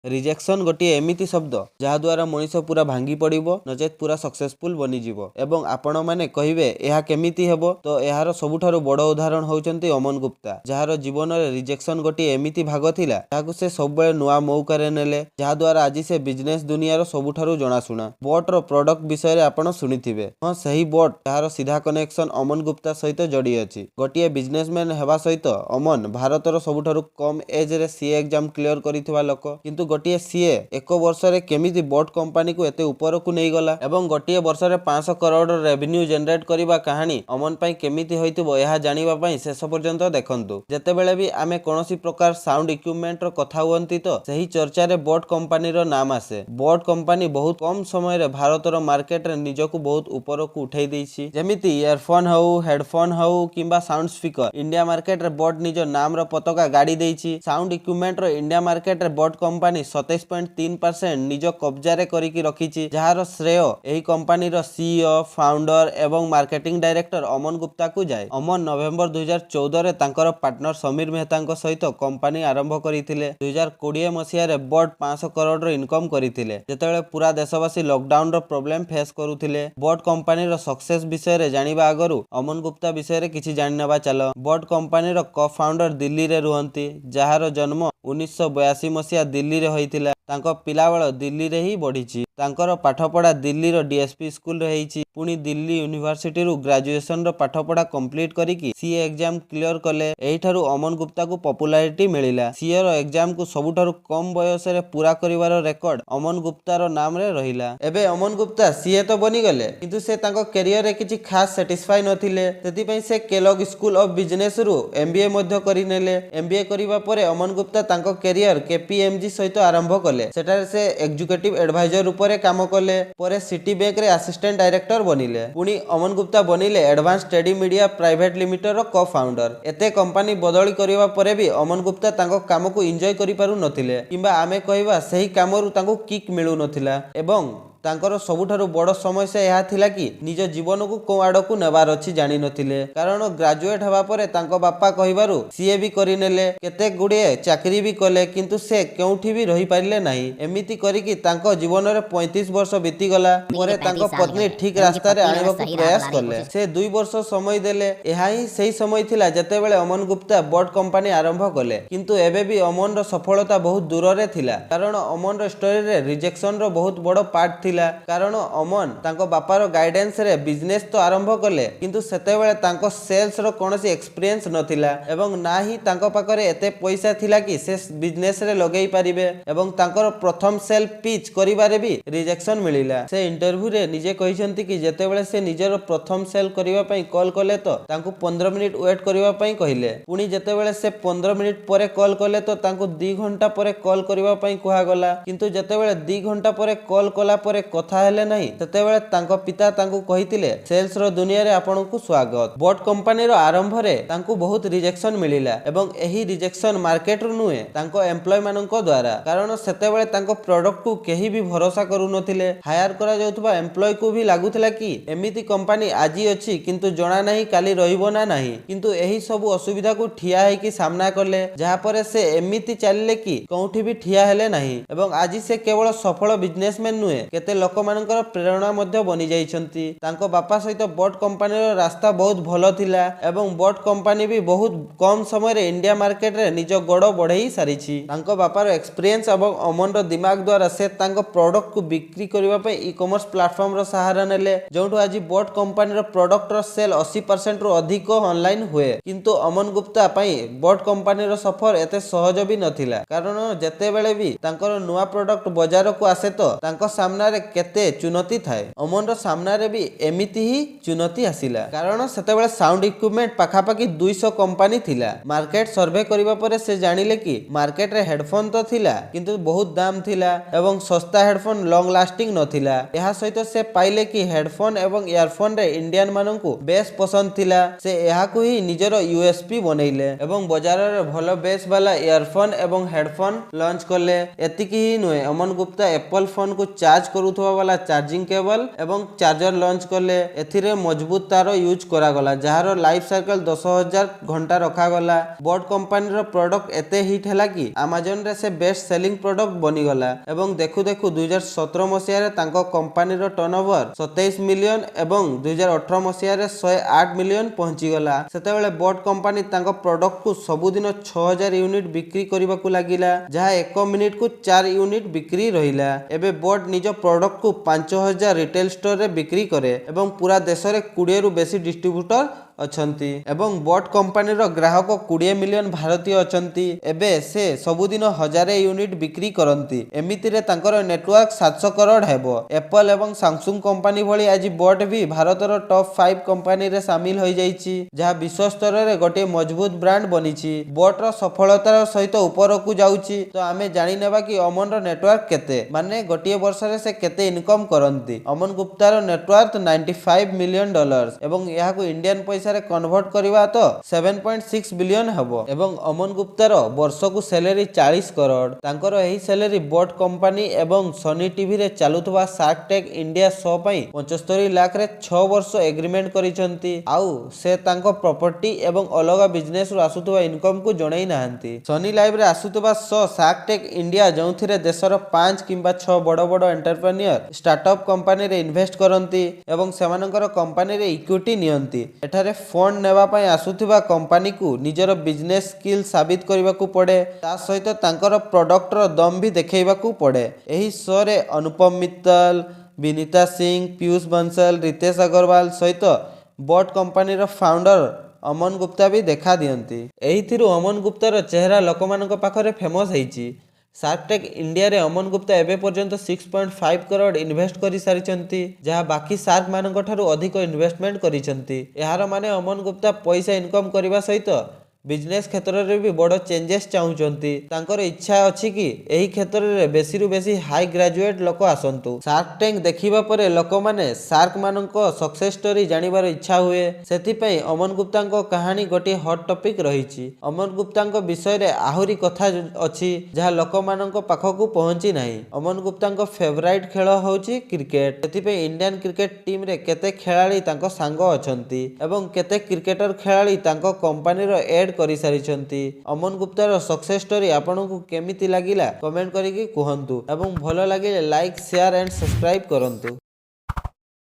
Rejection गोटे एमिति शब्द जहाद्वारा मनीष पूरा भांगी पड़िबो नचेत पूरा सक्सेसफुल बनिजिवो एवं आपण माने कहिबे एहा केमिति हेबो तो एहार सबुठारु बड़ उदाहरण होउचंती अमन गुप्ता जहार जीवन रे रिजेक्शन गोटे एमिति भाग थिला ताकु से सबबेले नुआ मौका रे नेले जहाद्वारा आज से बिजनेस दुनियार सबुठारु जणाशुना बोट रो प्रोडक्ट विषय रे आपण सुनिथिबे। हां सही बोट तार सीधा कनेक्शन अमन गुप्ता सहित जड़ी अछि। गोटे बिजनेसमैन हेबा सहित अमन भारतर सबुठारु कम एज रे सीए एग्जाम क्लियर करिथिबा लोक किंतु गोटे सीए एक वर्ष रे केमिति बोट कंपनी को एते ऊपर को नहीं गला एवं गोटे वर्ष रे 500 करोड़ रेवेन्यू जनरेट करिबा कहानी अमन पई केमिति होइतिबो एहा जानिबा पई शेष पर्यंत देखंतु। जेतेबेले भी आमे कोनोसी प्रकार साउंड इक्विपमेंट रो कथा हुअंती तो सही चर्चा रे बोट कंपनी रो नाम आसे। बोट कंपनी बहुत कम समय रे भारत रो मार्केट रे निजको बहुत ऊपर को उठाई देछि जेमिति इयरफोन हउ हेडफोन हउ किंबा साउंड स्पीकर इंडिया मार्केट रे बोट निजो नाम रो पताका गाड़ी देछि। साउंड इक्विपमेंट रो इंडिया मार्केट रे बोट कंपनी 27.3% निज कब्जा करिकी रखिछि जहार श्रेय एही कंपनी रो सीईओ फाउंडर एवं मार्केटिंग डायरेक्टर अमन गुप्ता को जाए। अमन नवेम्बर 2014 रे तांकर पार्टनर समीर मेहता सहित कंपनी आरंभ करथिले। 2020 मसिया रे बोट 500 करोड़ रो इनकम करथिले जेतेबेले पूरा देशवासी लॉकडाउन रो प्रॉब्लम फेस करुथिले। बोट कंपनी रो सक्सेस विषय रे जानिबा आगरु अमन गुप्ता विषय रे किछि जानिनबा चलो। बोट कंपनी रो को फाउंडर दिल्ली रे रुहंती जहार जन्म 1982 मसिया दिल्ली रे होइतिला। तांको पिलाबेल दिल्ली रे ही बढ़िछि। तांकर पाठपढ़ा दिल्ली रो डीएसपी स्कूल रे हेछि। पुनी दिल्ली यूनिवर्सिटी रु ग्रेजुएशन रो पाठपढ़ा कंप्लीट करिकी सीए एग्जाम क्लियर कले। एहिठारु अमन गुप्ता को पॉपुलैरिटी मिलिला। सीए रो एग्जाम को सबुठारु कम बयस रे पूरा करिवार रेकॉर्ड अमन गुप्ता रो नाम रे रहिला। एबे अमन गुप्ता सीए तो बनि गले किंतु से तांको करियर रे किछि खास सैटिस्फाई नथिले तेति पई से केलॉग स्कूल ऑफ बिजनेस रु एमबीए मध्य करि नेले। एमबीए करिवा परे अमन गुप्ता तांको करियर केपीएमजी सहित आरंभ कले। सेटारे से एग्जीक्यूटिव एडवाइजर ऊपर काम कले परे सिटी बैंक रे असिस्टेंट डायरेक्टर बनिले। पुनी अमन गुप्ता बनिले advance teddy media private limited रो को फाउंडर। एते कंपनी बदली करिवा परे भी अमन गुप्ता तांको काम को एन्जॉय करि पारु नथिले किंबा आमे कहबा सही कामरु तांको किक मिलु नथिला एवं तांकर सबुठारु बड़ समस्या यह थिला कि निज जीवन को को आड़ को नेबार अछि जानि नथिले कारण ग्रेजुएट हवा परे तांको बापा कहिबारु सीए भी करिनेले केते गुडे चाकरी भी कले किंतु से केउठी भी रही पारिले नाही। एमिति करिकी तांको जीवन रे 35 वर्ष बीती गला परे तांको पत्नी ठीक रास्ता रे आनिबा को प्रयास करले। से 2 वर्ष समय देले। एहा ही सही समय थिला जेतेबेले अमन गुप्ता बोट कंपनी आरंभ कले किंतु एबे भी अमन रो सफलता बहुत दूर रे थिला कारण अमन रो स्टोरी रे रिजेक्शन रो बहुत बड़ पार्ट कारण अमन तांको बापार गाइडेंस रे बिजनेस तो आरंभ कले किंतु सेतेबेले तांको सेल्स रो कोनोसी एक्सपीरियंस नथिला एवं ना ही तांको पाखरे एते पैसा थिला कि से बिजनेस रे लगेई परिबे एवं तांकर प्रथम सेल पिच करिबारे भी रिजेक्शन मिलिला। से इंटरव्यू रे निजे कहिसंती कि जेतेबेले से निजर प्रथम सेल करिवा पई कॉल कले तो तांको 15 मिनिट वेट करिवा पई कहिले। पुनी जेतेबेले से 15 मिनिट परे कॉल कले तो तांको 2 घंटा परे कॉल करिवा पई कुहा गला किंतु जेतेबेले 2 घंटा परे कॉल कला परे कथा हेले नाही तेतेबेले तांको पिता तांको कहितिले सेल्स रो दुनिया रे आपनकु स्वागत। बोट कंपनी रो आरंभ रे तांको बहुत रिजेक्शन मिलिला एवं एही रिजेक्शन मार्केट रो नुए तांको एम्प्लॉय माननको द्वारा कारण सेतेबेले तांको प्रोडक्ट को केही भी भरोसा करू नथिले। हायर करा जाउतबा एम्प्लॉय को भी लागुथिला कि एमिति कंपनी आजी अछि किंतु जणा नाही काली रहिबो ना नाही किंतु एही सब असुविधा को ठिया है कि सामना करले जहा परे से एमिति चलले कि कोठी भी ठिया हेले नाही एवं आजी से केवल सफल बिजनेसमैन नुए केते लोक मानकर प्रेरणा मध्य बनि जाइछंती। तांको बापा सहित बोट कंपनी रो रास्ता बहुत भलो थिला एवं बोट कंपनी भी बहुत कम समय रे इंडिया मार्केट रे निज गोड़ बढ़ेई सारिछि। तांको बापा रो एक्सपीरियंस एवं अमन रो दिमाग द्वारा से तांको प्रोडक्ट को बिक्री करिवा पे ई कॉमर्स प्लेटफॉर्म रो सहारा नेले जोंटु आज बोट कंपनी रो प्रोडक्ट रो सेल 80% रो अधिक ऑनलाइन हुए किंतु अमन गुप्ता पई बोट कंपनी रो सफर एते सहज भी नथिला कारण जेतेबेले भी तांकर नुवा प्रोडक्ट बाजार को आसे तो तांको सामना रे केते चुनौती थाए। अमन रो सामना रे भी एमिति ही चुनौती आसिला कारण सेतेबेले साउंड इक्विपमेंट पाखापाखि 200 कंपनी थिला। मार्केट सर्वे करिवा परे से जानिले कि मार्केट रे हेडफोन तो थिला किंतु बहुत दाम थिला एवं सस्ता हेडफोन लॉन्ग लास्टिंग नथिला। एहा सहित से पाइले कि हेडफोन एवं इयरफोन रे इंडियन माननकु बेस पसंद थिला। से एहा को ही निजर यूएसपी बनैले एवं बाजार रे भलो बेस वाला इयरफोन एवं हेडफोन लॉन्च करले। एतिकी ही नुए अमन गुप्ता एप्पल फोन को चार्ज करू କରୁଥିବା वाला चार्जिंग केबल एवं चार्जर लॉन्च कले। एथिरे मजबूत तार यूज करागला जार लाइफ साइकिल 10,000 घंटा रखागला। बोट कंपनी रो प्रोडक्ट एते हिट हैला कि अमेजन रे से बेस्ट सेलिंग प्रोडक्ट बनीगला एवं देखु देखु 2017 मसीह रे तांको कंपनी रो टर्नओवर 27 मिलियन एवं 2018 मसीह रे 108 मिलियन पहुंची गला। सेतेबेले बोट कंपनी तांको प्रोडक्ट को सबुदिन 6000 यूनिट बिक्री करबा को लागिला जहा 1 मिनिट को 4 यूनिट बिक्री रहिला। एबे बोट निज प्रोडक्ट को 5000 रिटेल स्टोर रे बिक्री करे एवं पूरा देश रे 20 रु बेसी डिस्ट्रीब्यूटर अछंती एवं बोट कंपनी रो ग्राहक 20 मिलियन भारतीय अछंती। एबे से सबुदिन 1000 यूनिट बिक्री करंती। एमिति रे तांकर नेटवर्क 700 करोड़ हेबो। एप्पल एवं सैमसंग कंपनी भली आज बोट भी भारत रो टॉप 5 कंपनी रे शामिल होई जाईची जहा विश्व स्तर रे गोटे मजबूत ब्रांड बनीची। बोट रो सफलतार सहित ऊपर को जाउची तो आमे जानि नेबा कि अमन रो नेटवर्क केते माने गोटे वर्ष रे से केते इनकम करंती। अमन गुप्ता रो नेटवर्क $95 मिलियन एवं यहा को इंडियन पैसा रे कन्वर्ट करबा तो 7.6 बिलियन हबो एवं अमन गुप्तार वर्ष को सैलरी 40 करोड़। तांकर एही सैलरी बोट कंपनी एवं सनी टीवी रे चालुथबा शार्क टैंक इंडिया शो पई 75 लाख रे 6 वर्ष एग्रीमेंट करिसंती। आउ से तांको प्रॉपर्टी एवं अलग बिजनेस रो आसुथबा इनकम को जणाई नाहंती। सनी लाइव रे आसुथबा शो शार्क टैंक इंडिया जोंथिरे देशर 5 किंबा 6 बड़ बड़ एंटरप्रेन्योर स्टार्टअप कंपनी रे इन्वेस्ट करंती एवं सेमानकर कंपनी रे इक्विटी नियंती। एठारे फंड नेवा पई आसुथिबा कंपनी को निजर बिजनेस स्किल साबित करबा को पड़े ता सहित तांकर प्रोडक्ट रो दम भी देखैबा को पड़े। एही शो रे अनुपम मित्तल, विनीता सिंह, पीयूष बंसल, रितेश अग्रवाल सहित बोट कंपनी रो फाउंडर अमन गुप्ता भी देखा दियंती। एहिथिरु अमन गुप्तार चेहरा लोकमानक पाखरे फेमस हेची। शार्क टैंक इंडिया रे अमन गुप्ता एबे पर्यंत 6.5 करोड़ इन्वेस्ट करि सारिचंती जहा बाकी शार्क मानक ठारू अधिक इन्वेस्टमेंट करिसंती। एहार माने अमन गुप्ता पैसा इनकम करिबा सहित बिजनेस क्षेत्र रे भी बड़ चेंजेस चाहूचंती। तांकर इच्छा अछि कि एही क्षेत्र रे बेसी रु बेसी हाई ग्रेजुएट लोक आसंतु। शार्क टैंक देखिबा परे लोक माने शार्क मानक सक्सेस स्टोरी जानिबार इच्छा हुए। सेति पई अमन गुप्तांको कहानी गोटी हॉट टॉपिक रहिछि। अमन गुप्तांको विषय रे आहुरी कथा अछि जहा लोक मानक पाखकु पहुंची नाही। अमन गुप्तांको फेवरेट खेल होछि क्रिकेट। सेति पई इंडियन क्रिकेट टीम रे केते खेलाड़ी तांको सांग अछंती एवं केते क्रिकेटर खेलाड़ी तांको कंपनी रो एड करि सारिचंती। अमन गुप्तार सक्सेस स्टोरी आपनकु केमिति लागिला कमेंट करिकि कहंतु एवं भलो लागिले लाइक शेयर एंड सब्सक्राइब करंतु।